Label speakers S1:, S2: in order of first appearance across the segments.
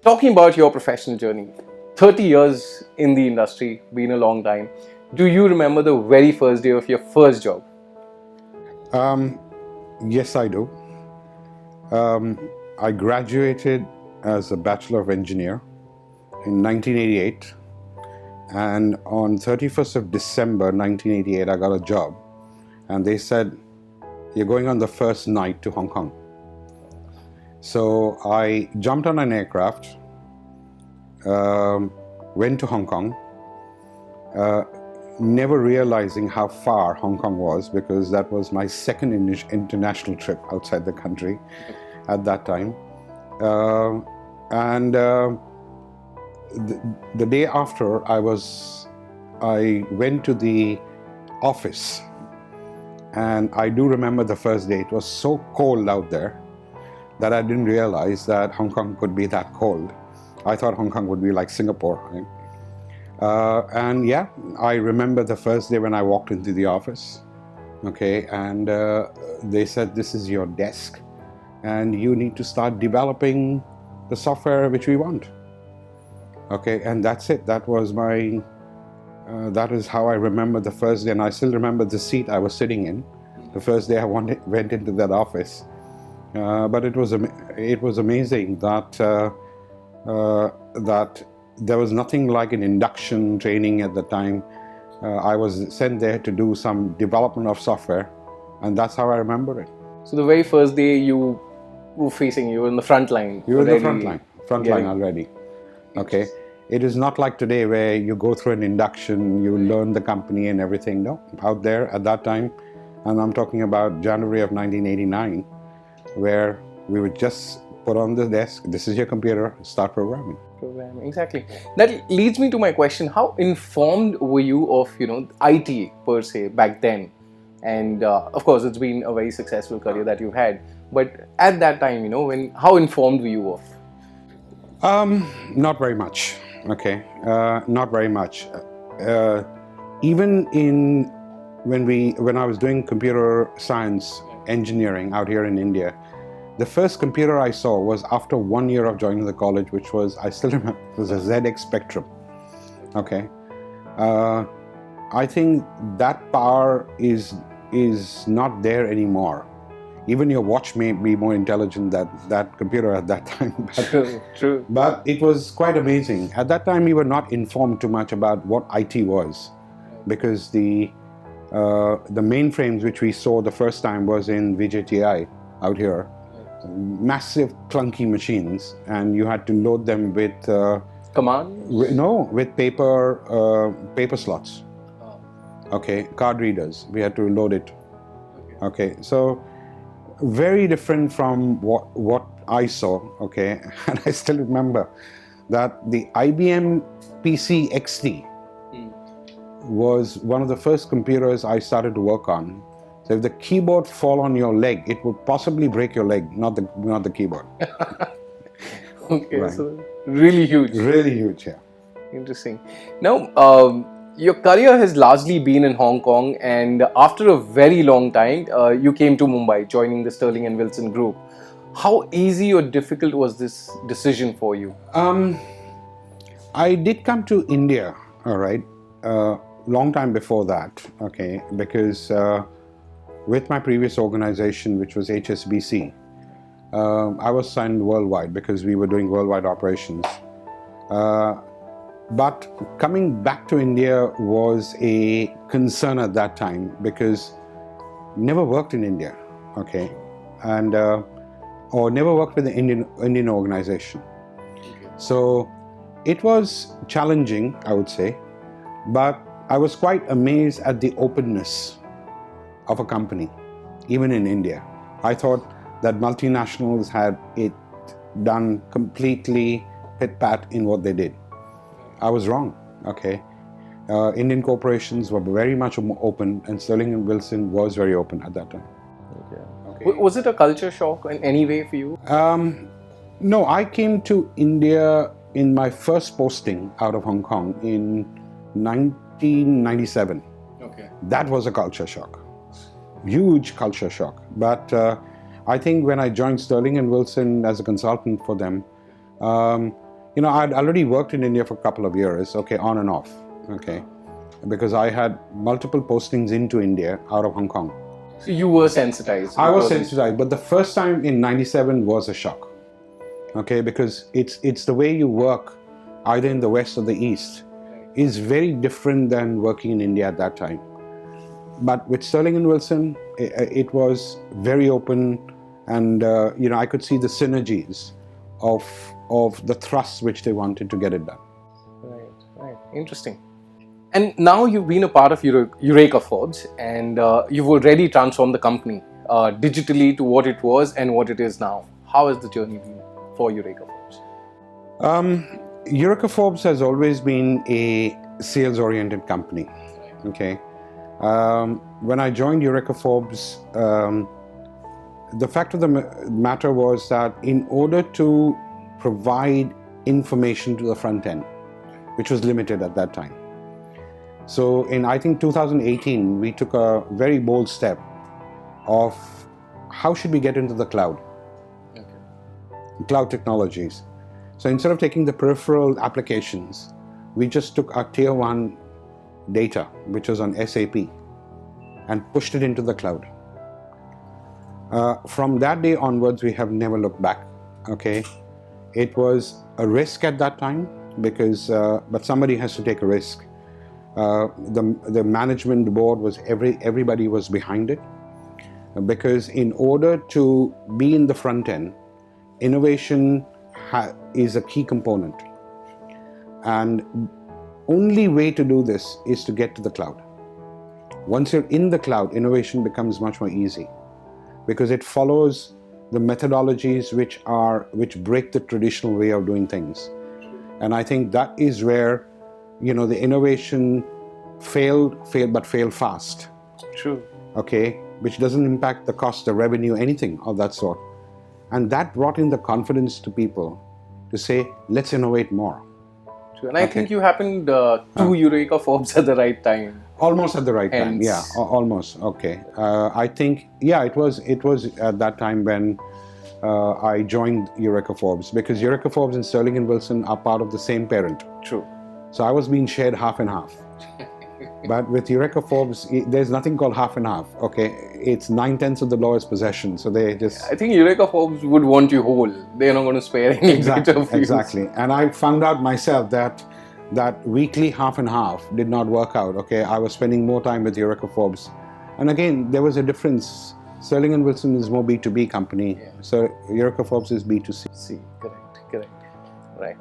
S1: Talking about your professional journey, 30 years in the industry, been a long time. Do you remember the very first day of your first job?
S2: Yes, I do. I graduated as a Bachelor of Engineer in 1988, and on 31st of December 1988, I got a job, and they said, "You're going on the first night to Hong Kong." So I jumped on an aircraft, went to Hong Kong, never realizing how far Hong Kong was, because that was my second international trip outside the country at that time. The day after, I went to the office, and I do remember the first day. It was so cold out there that I didn't realize that Hong Kong could be that cold. I thought Hong Kong would be like Singapore, right? And yeah, I remember the first day when I walked into the office, okay, and they said, "This is your desk, and you need to start developing the software which we want." Okay, and that's it. That was that is how I remember the first day, and I still remember the seat I was sitting in the first day I went into that office. But it was amazing that that there was nothing like an induction training at the time. I was sent there to do some development of software, and that's how I remember it.
S1: So the very first day you were in the front line.
S2: You were in the front line already. Okay. It is not like today where you go through an induction, you learn the company and everything. No, out there at that time, and I'm talking about January of 1989, where we would just put on the desk, "This is your computer, start programming."
S1: Exactly. That leads me to my question: how informed were you of IT per se back then? And of course, it's been a very successful career that you've had. But at that time, how informed were you of?
S2: Not very much. Okay, not very much. Even when I was doing computer science engineering out here in India, the first computer I saw was after 1 year of joining the college, which was, I still remember, it was a ZX Spectrum. Okay, I think that power is not there anymore. Even your watch may be more intelligent than that computer at that time.
S1: True.
S2: But it was quite amazing. At that time, we were not informed too much about what IT was, because the mainframes which we saw the first time was in VJTI out here. Massive clunky machines, and you had to load them with
S1: commands?
S2: With paper slots. Okay, card readers. We had to load it. Okay, so very different from what I saw. Okay, and I still remember that the IBM PC XT was one of the first computers I started to work on. So if the keyboard fall on your leg, it would possibly break your leg, not the keyboard.
S1: Okay,
S2: right.
S1: So really huge.
S2: Really huge, yeah.
S1: Interesting. Now, your career has largely been in Hong Kong, and after a very long time, you came to Mumbai, joining the Sterling and Wilson group. How easy or difficult was this decision for you?
S2: I did come to India, all right, long time before that, okay, because with my previous organization, which was HSBC, I was signed worldwide because we were doing worldwide operations. But coming back to India was a concern at that time, because never worked in India, okay, and or never worked with an Indian organization. So it was challenging, I would say, but I was quite amazed at the openness of a company, even in India. I thought that multinationals had it done completely pit-pat in what they did. I was wrong, okay. Indian corporations were very much open, and Sterling and Wilson was very open at that time.
S1: Okay. Was it a culture shock in any way for you?
S2: No, I came to India in my first posting out of Hong Kong in 1997.
S1: Okay.
S2: That was a culture shock, huge culture shock. But I think when I joined Sterling and Wilson as a consultant for them, I'd already worked in India for a couple of years, okay, on and off, okay, because I had multiple postings into India out of Hong Kong.
S1: So you were sensitized.
S2: I was sensitized, but the first time in '97 was a shock, okay, because it's the way you work, either in the West or the East, is very different than working in India at that time. But with Sterling & Wilson, it was very open, and I could see the synergies of the thrust which they wanted to get it done.
S1: Right. Interesting. And now you've been a part of Eureka Forbes, and you've already transformed the company digitally to what it was and what it is now. How has the journey been for Eureka Forbes?
S2: Eureka Forbes has always been a sales-oriented company. Okay. When I joined Eureka Forbes, the fact of the matter was that in order to provide information to the front end, which was limited at that time. So in, I think, 2018, we took a very bold step of how should we get into the cloud, cloud technologies. So instead of taking the peripheral applications, we just took our tier 1 data, which was on SAP, and pushed it into the cloud. From that day onwards, we have never looked back. Okay, it was a risk at that time because, but somebody has to take a risk. The management board was everybody was behind it, because in order to be in the front end, innovation is a key component, and only way to do this is to get to the cloud. Once you're in the cloud, innovation becomes much more easy because it follows the methodologies which break the traditional way of doing things. And I think that is where, the innovation failed fast.
S1: True.
S2: Okay, which doesn't impact the cost, the revenue, anything of that sort. And that brought in the confidence to people to say, let's innovate more.
S1: True. And I think you happened to Eureka Forbes at the right time.
S2: Almost at the right time,
S1: Hence.
S2: yeah, almost. Okay, I think, yeah, it was at that time when I joined Eureka Forbes, because Eureka Forbes and Sterling & Wilson are part of the same parent.
S1: True.
S2: So I was being shared half and half. But with Eureka Forbes, there's nothing called half and half. Okay, it's 9/10 of the lawyer's possession. So they just.
S1: I think Eureka Forbes would want you whole. They're not going to spare any bit of you.
S2: Exactly. And I found out myself that weekly half and half did not work out. Okay, I was spending more time with Eureka Forbes, and again there was a difference. Sterling & Wilson is more B2B company, so Eureka Forbes is B2C.
S1: Correct. Right.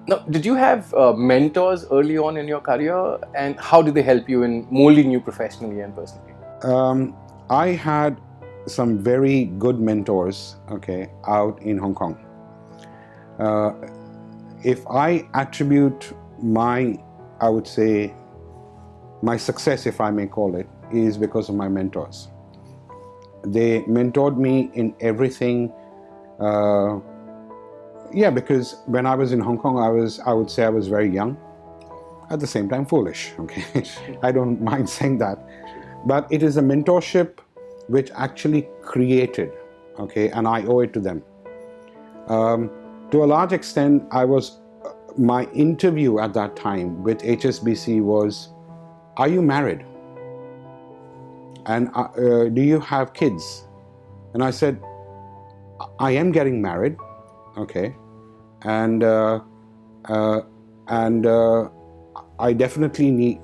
S1: Now, did you have mentors early on in your career, and how did they help you in molding you professionally and personally?
S2: I had some very good mentors, okay, out in Hong Kong. If I attribute I would say, my success, if I may call it, is because of my mentors. They mentored me in everything. Because when I was in Hong Kong, I would say I was very young, at the same time foolish, okay? I don't mind saying that. But it is a mentorship which actually created, okay, and I owe it to them. To a large extent, my interview at that time with HSBC was, are you married? And do you have kids? And I said, I am getting married. Okay, and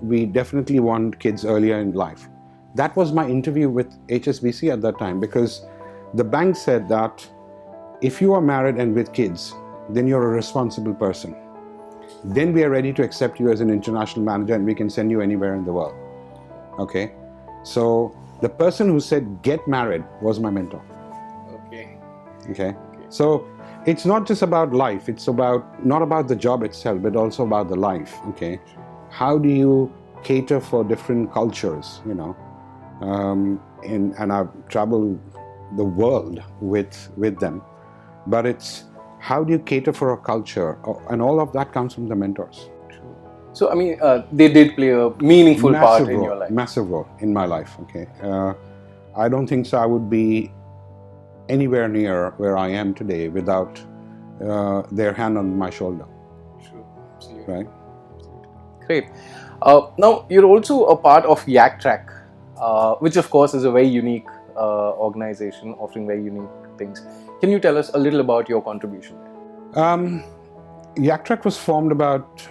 S2: we definitely want kids earlier in life. That was my interview with HSBC at that time, because the bank said that if you are married and with kids, then you're a responsible person. Then we are ready to accept you as an international manager, and we can send you anywhere in the world. Okay, so the person who said get married was my mentor. Okay. So it's not just about life. It's not about the job itself, but also about the life. Okay, how do you cater for different cultures? And I've traveled the world with them, but it's how do you cater for a culture, and all of that comes from the mentors.
S1: True. So I mean, they did play a meaningful part in your life.
S2: Massive role in my life. Okay, I don't think so. I would be anywhere near where I am today without their hand on my shoulder.
S1: Sure. Absolutely.
S2: Right.
S1: Great. Now, you're also a part of Yaktrak, which of course is a very unique organization offering very unique things. Can you tell us a little about your contribution there?
S2: Yaktrak was formed about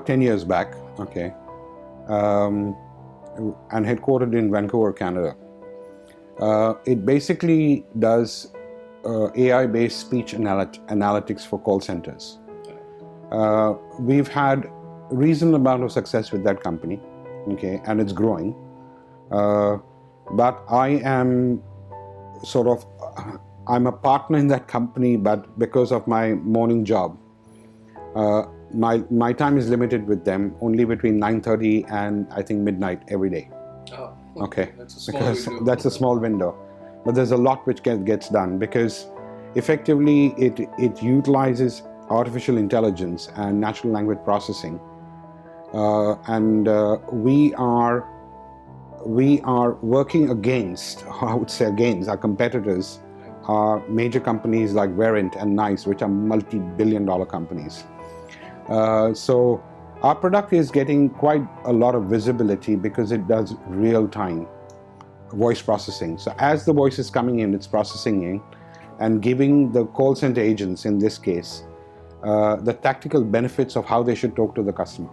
S2: 10 years back, okay, and headquartered in Vancouver, Canada. It basically does AI-based speech analytics for call centers. We've had reasonable amount of success with that company, okay, and it's growing. But I am I'm a partner in that company, but because of my morning job, my time is limited with them only between 9:30 and I think midnight every day.
S1: Oh,
S2: okay,
S1: that's a small
S2: because
S1: window.
S2: that's a small window, but there's a lot which gets done because effectively it utilizes artificial intelligence and natural language processing, and we are working against, I would say against, our competitors are major companies like Verint and NICE, which are multi-billion-dollar companies. So our product is getting quite a lot of visibility because it does real-time voice processing. So as the voice is coming in, it's processing in and giving the call center agents, in this case, the tactical benefits of how they should talk to the customer.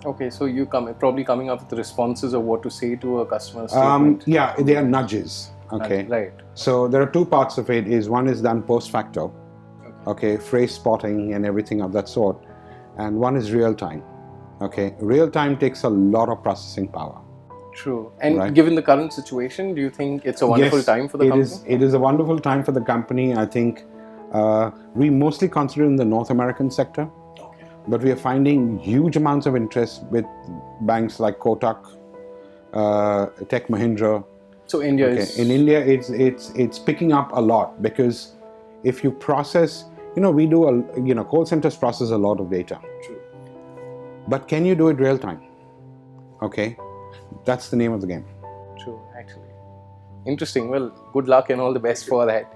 S1: Okay, so you probably coming up with responses of what to say to a customer statement.
S2: Yeah, they are nudges. Okay.
S1: Right.
S2: So there are two parts of it. One is done post facto, okay, phrase spotting and everything of that sort, and one is real time. Okay, real time takes a lot of processing power.
S1: True. And
S2: right?
S1: Given the current situation, do you think it's a wonderful time for the company?
S2: It is a wonderful time for the company. I think we mostly consider in the North American sector, but we are finding huge amounts of interest with banks like Kotak, Tech Mahindra.
S1: So India is...
S2: In India, it's picking up a lot because if you process, we do call centers process a lot of data.
S1: True.
S2: But can you do it real time? Okay, that's the name of the game.
S1: True, actually. Interesting. Well, good luck and all the best for that.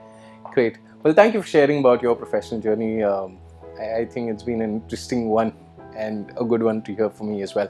S1: Great. Well, thank you for sharing about your professional journey. I think it's been an interesting one and a good one to hear for me as well.